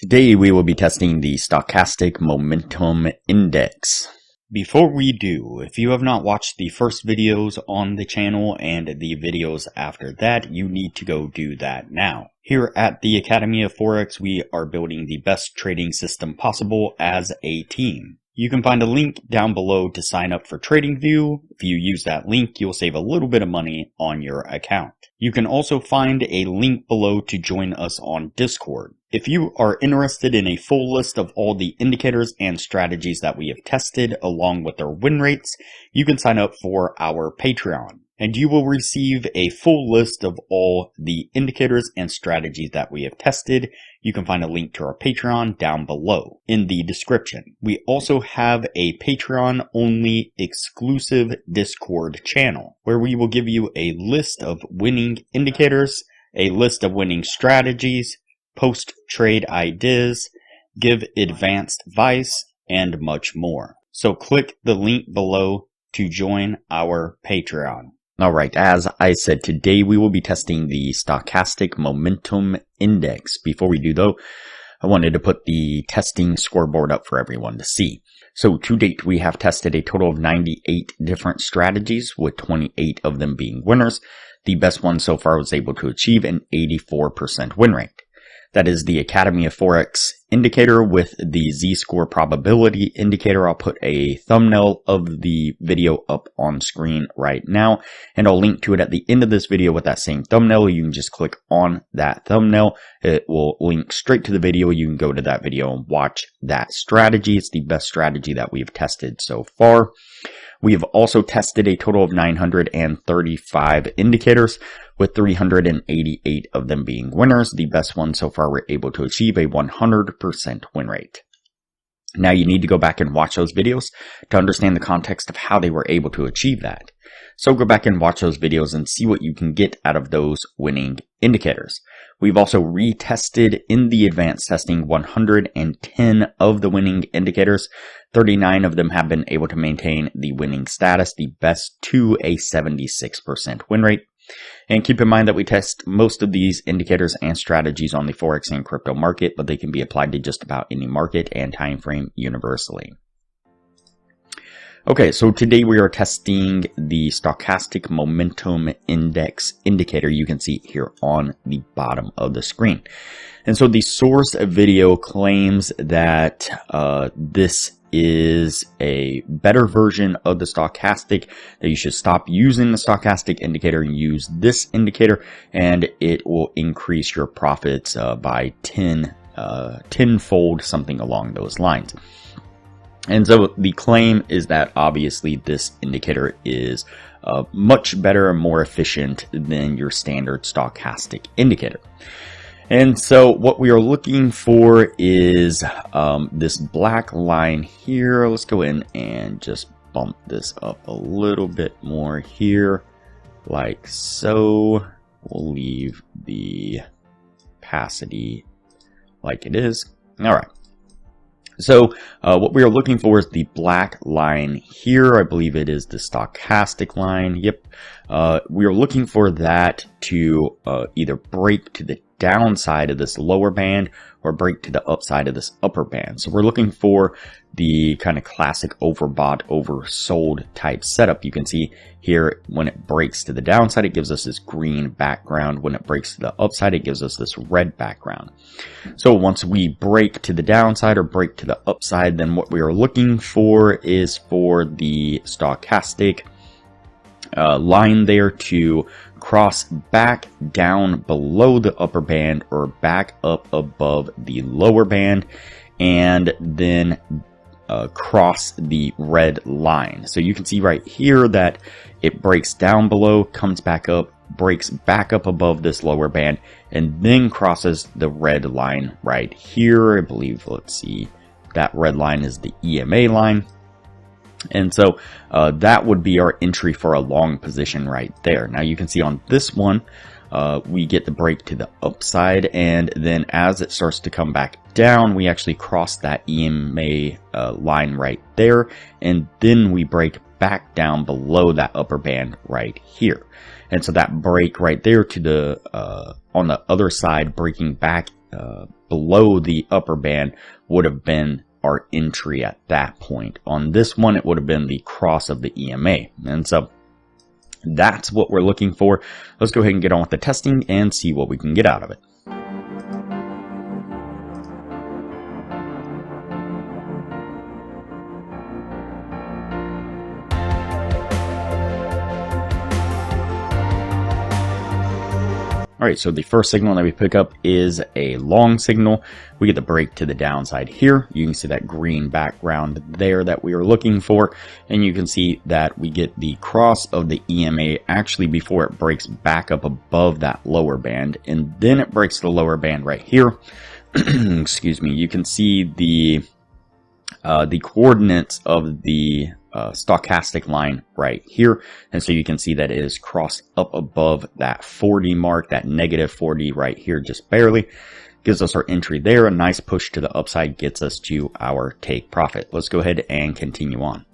Today we will be testing the Stochastic Momentum Index. Before we do, if you have not watched the first videos on the channel and the videos after that, you need to go do that now. Here at the Academy of Forex, we are building the best trading system possible as a team. You can find a link down below to sign up for TradingView. If you use that link, you'll save a little bit of money on your account. You can also find a link below to join us on Discord. If you are interested in a full list of all the indicators and strategies that we have tested along with their win rates, you can sign up for our Patreon. And you will receive a full list of all the indicators and strategies that we have tested. You can find a link to our Patreon down below in the description. We also have a Patreon-only exclusive Discord channel where we will give you a list of winning indicators, a list of winning strategies, post-trade ideas, give advanced advice, and much more. So click the link below to join our Patreon. Alright, as I said, today we will be testing the Stochastic Momentum Index. Before we do though, I wanted to put the testing scoreboard up for everyone to see. So to date, we have tested a total of 98 different strategies, with 28 of them being winners. The best one so far was able to achieve an 84% win rate. That is the Academy of Forex indicator with the Z-score probability indicator. I'll put a thumbnail of the video up on screen right now, and I'll link to it at the end of this video with that same thumbnail. You can just click on that thumbnail. It will link straight to the video. You can go to that video and watch that strategy. It's the best strategy that we've tested so far. We have also tested a total of 935 indicators, with 388 of them being winners. The best one so far were able to achieve a 100% win rate. Now you need to go back and watch those videos to understand the context of how they were able to achieve that. So go back and watch those videos and see what you can get out of those winning indicators. We've also retested in the advanced testing 110 of the winning indicators. 39 of them have been able to maintain the winning status, the best to a 76% win rate. And keep in mind that we test most of these indicators and strategies on the Forex and crypto market, but they can be applied to just about any market and time frame universally. Okay, so today we are testing the Stochastic Momentum Index indicator. You can see here on the bottom of the screen. And so the source video claims that this is a better version of the stochastic, that you should stop using the stochastic indicator and use this indicator, and it will increase your profits by tenfold, something along those lines. And so the claim is that obviously this indicator is much better and more efficient than your standard stochastic indicator. And so what we are looking for is this black line here. Let's go in and just bump this up a little bit more here, like so. We'll leave the opacity like it is. All right. So what we are looking for is the black line here. I believe it is the stochastic line. Yep. We are looking for that to either break to the downside of this lower band or break to the upside of this upper band. So we're looking for the kind of classic overbought, oversold type setup. You can see here when it breaks to the downside, it gives us this green background. When it breaks to the upside, it gives us this red background. So once we break to the downside or break to the upside, then what we are looking for is for the stochastic line there to cross back down below the upper band or back up above the lower band, and then cross the red line. So you can see right here that it breaks down below, comes back up, breaks back up above this lower band, and then crosses the red line right here. I believe, let's see, that red line is the EMA line. And so that would be our entry for a long position right there. Now you can see on this one, we get the break to the upside, and then as it starts to come back down, we actually cross that EMA line right there, and then we break back down below that upper band right here. And so that break right there to the on the other side, breaking back below the upper band would have been our entry at that point. On this one, it would have been the cross of the EMA. And so that's what we're looking for. Let's go ahead and get on with the testing and see what we can get out of it. Alright, so the first signal that we pick up is a long signal. We get the break to the downside here. You can see that green background there that we were looking for. And you can see that we get the cross of the EMA actually before it breaks back up above that lower band. And then it breaks the lower band right here. Excuse me. You can see the coordinates of the stochastic line right here, and so you can see that it is crossed up above that 40 mark, that negative 40 right here, just barely. Gives us our entry there. A nice push to the upside gets us to our take profit. Let's go ahead and continue on.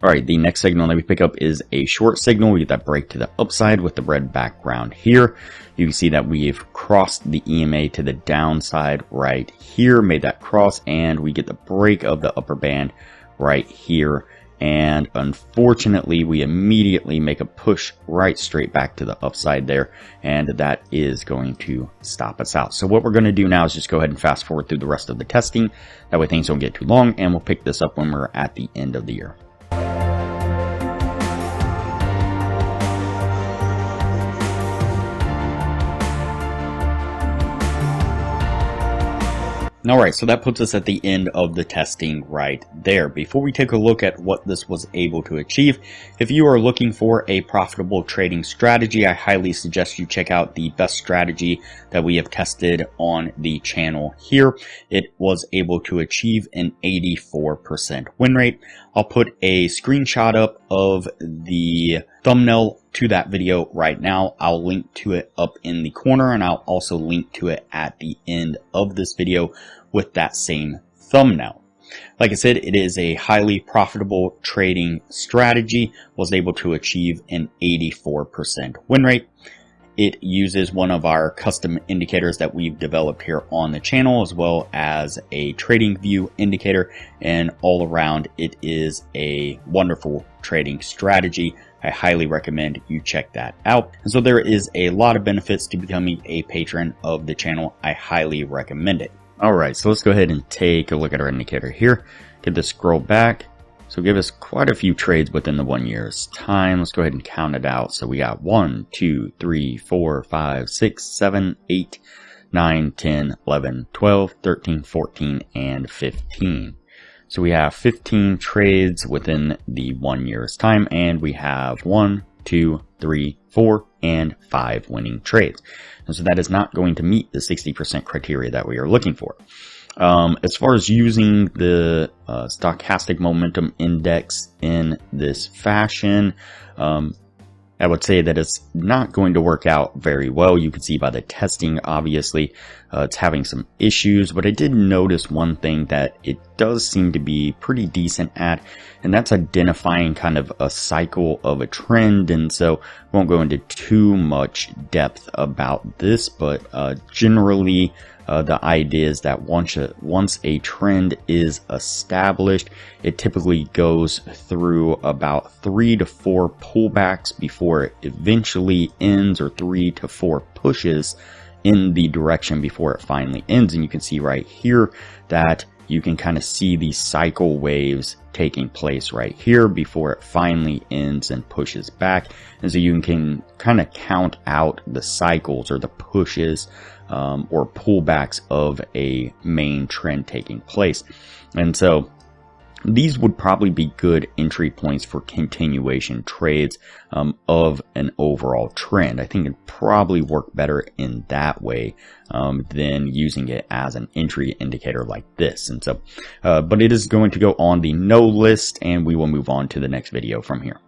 Alright, the next signal that we pick up is a short signal. We get that break to the upside with the red background here. You can see that we've crossed the EMA to the downside right here, made that cross, and we get the break of the upper band right here. And unfortunately, we immediately make a push right straight back to the upside there, and that is going to stop us out. So what we're going to do now is just go ahead and fast forward through the rest of the testing. That way things don't get too long, and we'll pick this up when we're at the end of the year. Alright, so that puts us at the end of the testing right there. Before we take a look at what this was able to achieve, if you are looking for a profitable trading strategy, I highly suggest you check out the best strategy that we have tested on the channel here. It was able to achieve an 84% win rate. I'll put a screenshot up of the thumbnail to that video right now. I'll link to it up in the corner, and I'll also link to it at the end of this video with that same thumbnail. Like I said, it is a highly profitable trading strategy. Was able to achieve an 84% win rate. It uses one of our custom indicators that we've developed here on the channel, as well as a trading view indicator, and all around it is a wonderful trading strategy. I highly recommend you check that out. And so there is a lot of benefits to becoming a patron of the channel. I highly recommend it. Alright, so let's go ahead and take a look at our indicator here. Get this scroll back. So give us quite a few trades within the 1 year's time. Let's go ahead and count it out. So we got 1, 2, 3, 4, 5, 6, 7, 8, 9, 10, 11, 12, 13, 14, and 15. So we have 15 trades within the 1 year's time, and we have 1, 2, 3, 4, and 5 winning trades. And so that is not going to meet the 60% criteria that we are looking for. As far as using the stochastic momentum index in this fashion, I would say that it's not going to work out very well. You can see by the testing, obviously, it's having some issues, but I did notice one thing that it does seem to be pretty decent at, and that's identifying kind of a cycle of a trend. And so I won't go into too much depth about this, but generally, the idea is that once a trend is established, it typically goes through about 3 to 4 pullbacks before it eventually ends, or 3 to 4 pushes in the direction before it finally ends. And you can see right here that you can kind of see these cycle waves taking place right here before it finally ends and pushes back. And so you can kind of count out the cycles or the pushes or pullbacks of a main trend taking place. And so these would probably be good entry points for continuation trades of an overall trend. I think it'd probably work better in that way than using it as an entry indicator like this. And so, but it is going to go on the no list, and we will move on to the next video from here.